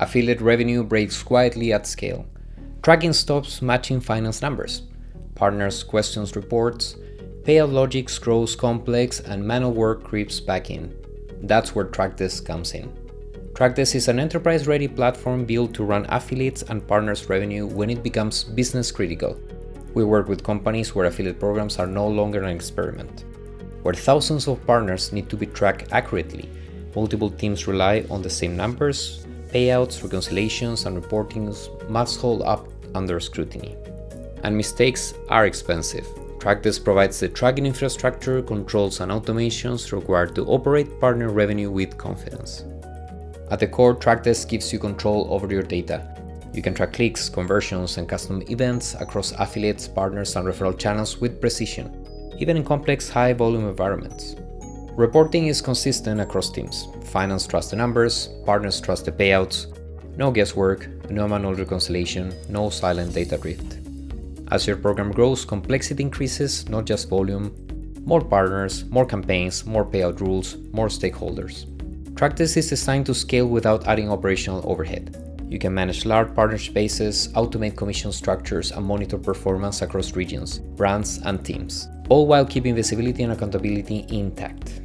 Affiliate revenue breaks quietly at scale. Tracking stops matching finance numbers. Partners questions reports. Payout logic grows complex and manual work creeps back in. That's where Trackdesk comes in. Trackdesk is an enterprise-ready platform built to run affiliates and partners' revenue when it becomes business critical. We work with companies where affiliate programs are no longer an experiment, where thousands of partners need to be tracked accurately. Multiple teams rely on the same numbers, payouts, reconciliations, and reportings must hold up under scrutiny. And mistakes are expensive. Trackdesk provides the tracking infrastructure, controls, and automations required to operate partner revenue with confidence. At the core, Trackdesk gives you control over your data. You can track clicks, conversions, and custom events across affiliates, partners, and referral channels with precision, even in complex, high-volume environments. Reporting is consistent across teams. Finance trusts the numbers, partners trust the payouts. No guesswork, no manual reconciliation, no silent data drift. As your program grows, complexity increases, not just volume. More partners, more campaigns, more payout rules, more stakeholders. Trackdesk is designed to scale without adding operational overhead. You can manage large partnership bases, automate commission structures, and monitor performance across regions, brands, and teams, all while keeping visibility and accountability intact.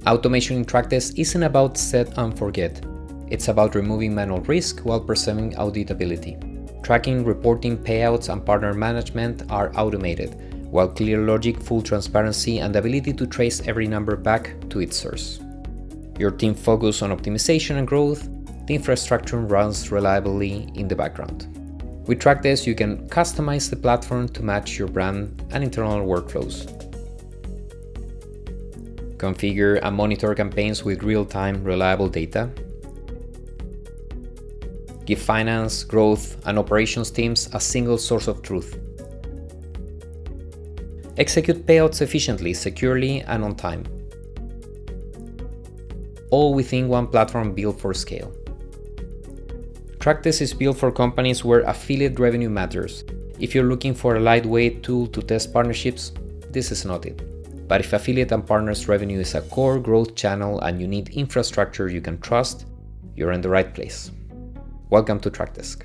Automation in Trackdesk isn't about set and forget. It's about removing manual risk while preserving auditability. Tracking, reporting, payouts, and partner management are automated, while clear logic, full transparency, and the ability to trace every number back to its source. Your team focuses on optimization and growth. The infrastructure runs reliably in the background. With Trackdesk, you can customize the platform to match your brand and internal workflows. Configure and monitor campaigns with real-time, reliable data. Give finance, growth, and operations teams a single source of truth. Execute payouts efficiently, securely, and on time. All within one platform built for scale. Trackdesk is built for companies where affiliate revenue matters. If you're looking for a lightweight tool to test partnerships, this is not it. But if affiliate and partners revenue is a core growth channel and you need infrastructure you can trust, you're in the right place. Welcome to Trackdesk.